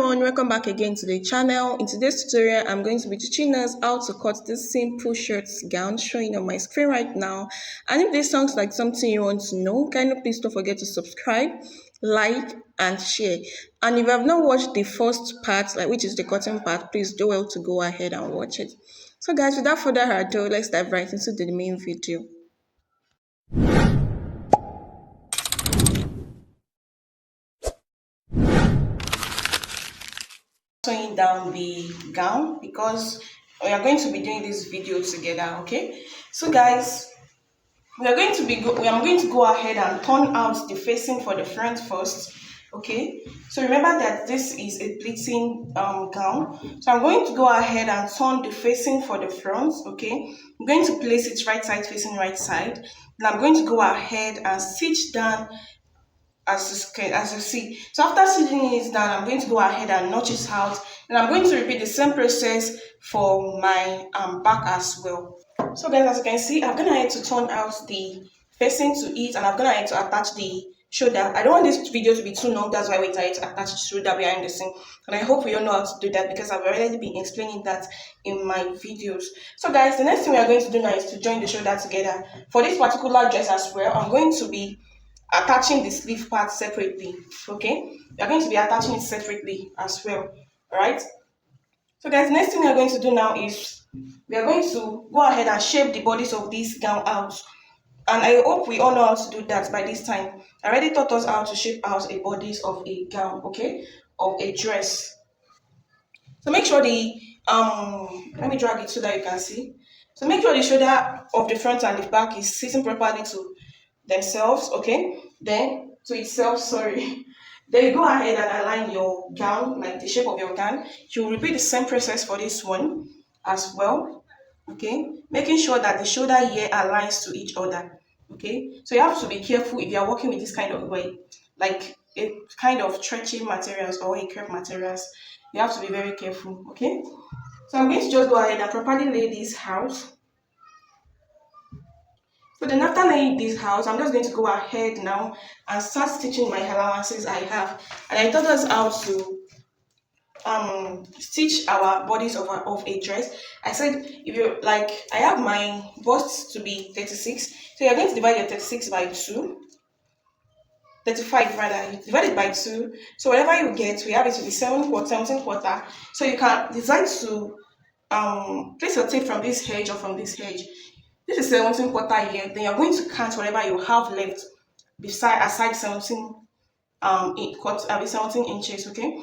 everyone, welcome back again to the channel. In today's tutorial I'm going to be teaching us how to cut this simple shirt gown showing on my screen right now. And if this sounds like something you want to know, kindly please don't forget to subscribe, like and share. And if you have not watched the first part, which is the cutting part, please do well to go ahead and watch it. So guys, without further ado, let's dive right into the main video. Sewing down the gown because we are going to be doing this video together. Okay, so guys, I'm going to go ahead and turn out the facing for the front first. Okay, so remember that this is a pleating gown, so I'm going to go ahead and turn the facing for the front. Okay, I'm going to place it right side facing right side, and I'm going to go ahead and stitch down as you see. So after stitching it down, I'm going to go ahead and notch it out, and I'm going to repeat the same process for my back as well. So guys, as you can see, I've gone ahead to turn out the facing to it, and I've gone ahead to attach the shoulder. I don't want this video to be too long, that's why I waited to attach the shoulder behind the scene, and I hope we all know how to do that because I've already been explaining that in my videos. So guys, the next thing we are going to do now is to join the shoulder together. For this particular dress as well, I'm going to be attaching the sleeve part separately. Okay, we are going to be attaching it separately as well. All right, so guys, the next thing we are going to do now is we are going to go ahead and shape the bodice of this gown out, and I hope we all know how to do that by this time. I already taught us how to shape out a bodice of a gown, okay, of a dress. So make sure the let me drag it so that you can see. So make sure the shoulder of the front and the back is sitting properly to themselves, okay, then to itself, sorry. Then you go ahead and align your gown, like the shape of your gown. You repeat the same process for this one as well, okay, making sure that the shoulder here aligns to each other. Okay, so you have to be careful if you are working with this kind of way, like a kind of stretchy materials or a curved materials. You have to be very careful. Okay, so I'm going to just go ahead and properly lay this out. So then after laying this out, I'm just going to go ahead now and start stitching my allowances I have. And I taught us how to stitch our bodies of a dress. I said if you like, I have my bust to be 36, so you're going to divide your 36 by 2, 35 rather, you divide it by 2, so whatever you get, we have it to be 17 quarter. So you can decide to place your tape from this edge or from this edge. This is 17 quarter here, then you're going to count whatever you have left aside 17 17 inches. Okay,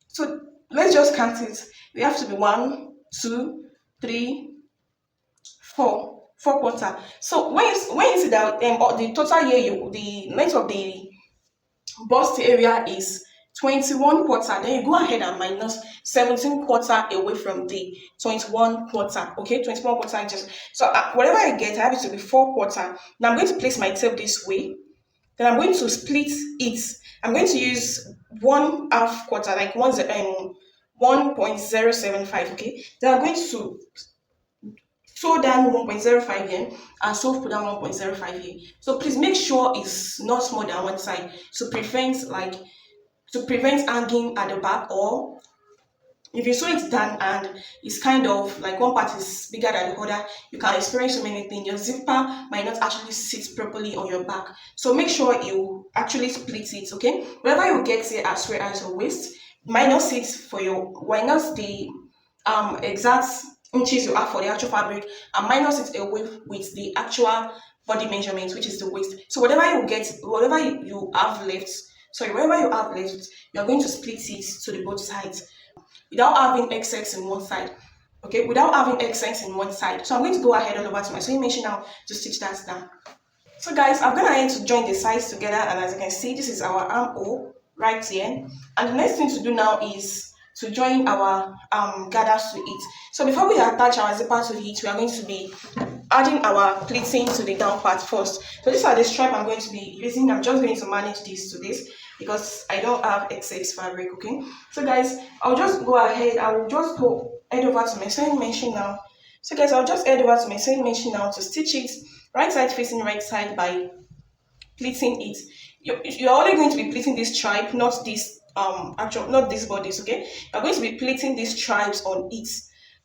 so let's just count it. We have to be 1, 2, 3, 4 quarter. So when you see that the total here, the length of the bust area is 21 quarter, then you go ahead and minus 17 quarter away from the 21 quarter. Okay, 21 quarter inches. So whatever I get, I have it to be 4 quarter. Now I'm going to place my tape this way, then I'm going to split it. I'm going to use 1/2 quarter, like 1.075. okay, then I'm going to sew down 1.05 here and sew put down 1.05 here. So please make sure it's not more than one side to prevent hanging at the back, or if you sew it down and it's kind of like one part is bigger than the other, you can experience so many things. Your zipper might not actually sit properly on your back. So make sure you actually split it. Okay, whatever you get here as well as your waist, minus it for your minus the exact inches you have for the actual fabric, and minus it away with the actual body measurement, which is the waist. So whatever you get, whatever you have left, you're going to split it to the both sides without having excess in one side. Okay, without having excess in one side. So I'm going to go ahead all over to my sewing machine now to stitch that down. So guys, I'm gonna ahead to join the sides together, and as you can see, this is our armhole right here. And the next thing to do now is to join our gathers to it. So before we attach our zipper to it, we are going to be adding our pleating to the down part first. So these are the stripe I'm going to be using. I'm just going to manage this to this because I don't have excess fabric. Okay, so guys, I'll just go ahead. I will just head over to my sewing machine now. So guys, I'll just head over to my sewing machine now to stitch it right side facing right side by pleating it. You're only going to be pleating this stripe, not this actual, not these bodies, okay? You're going to be pleating these stripes on it.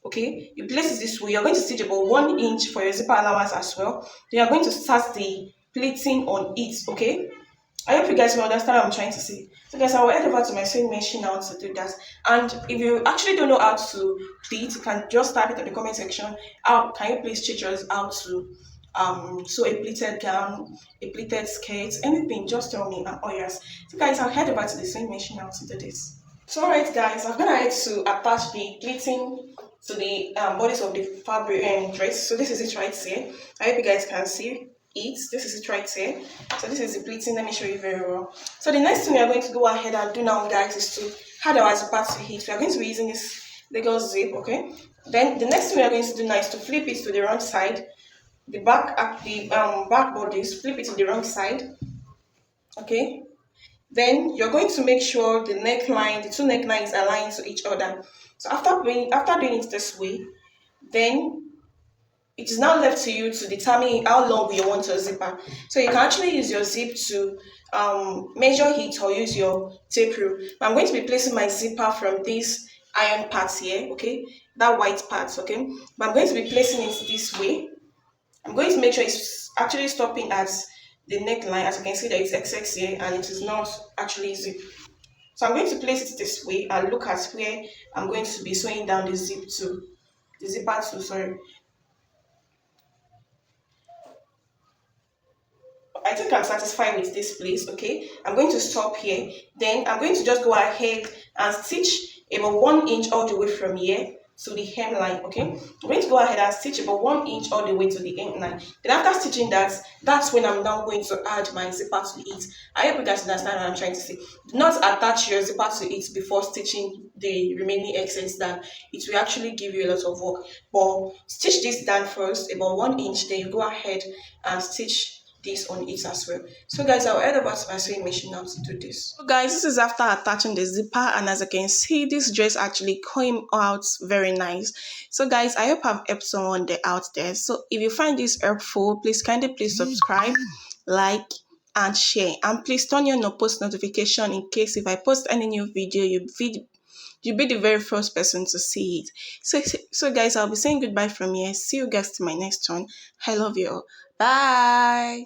Okay, you place it this way. You're going to stitch about 1 inch for your zipper allowance as well. Then you're going to start the pleating on it. Okay, I hope you guys will understand what I'm trying to say. So guys, I will head over to my sewing machine now to do that. And if you actually don't know how to pleat, you can just type it in the comment section. How can you please teach us how to sew a pleated gown, a pleated skirt, anything? Just tell me. And oh yes. So guys, I'll head over to the sewing machine now to do this. So alright guys, I'm gonna head to attach the pleating to the bodice of the fabric and dress. So this is it right here. I hope you guys can see it. This is it right here. So this is the pleating. Let me show you very well. So the next thing we are going to go ahead and do now, guys, is to add our zipper to it. We are going to be using this Lagos zip, okay? Then the next thing we are going to do now is to flip it to the wrong side. The back back bodice, flip it to the wrong side, okay? Then you're going to make sure the neckline, the two necklines align to each other. So after doing it this way, then it is now left to you to determine how long you want your zipper. So you can actually use your zip to measure it or use your tape rule. I'm going to be placing my zipper from this iron part here, okay? That white part, okay? But I'm going to be placing it this way. I'm going to make sure it's actually stopping at the neckline. As you can see, there is XX here and it is not actually zip. So I'm going to place it this way and look at where I'm going to be sewing down the zipper to, sorry. I think I'm satisfied with this place, okay? I'm going to stop here. Then I'm going to just go ahead and stitch about 1 inch all the way from here to the hemline, okay? I'm going to go ahead and stitch about 1 inch all the way to the hemline. Then after stitching that, that's when I'm now going to add my zipper to it. I hope you guys understand what I'm trying to say. Do not attach your zipper to it before stitching the remaining excess down. It will actually give you a lot of work. But stitch this down first, about 1 inch, then you go ahead and stitch this on it as well. So guys, I'll head over to my sewing machine now to do this. So guys, this is after attaching the zipper, and as you can see, this dress actually came out very nice. So guys, I hope I've helped someone out there. So if you find this helpful, please subscribe, like, and share, and please turn on your post notification in case if I post any new video, you'll be the very first person to see it. So guys, I'll be saying goodbye from here. See you guys to my next one. I love you all. Bye.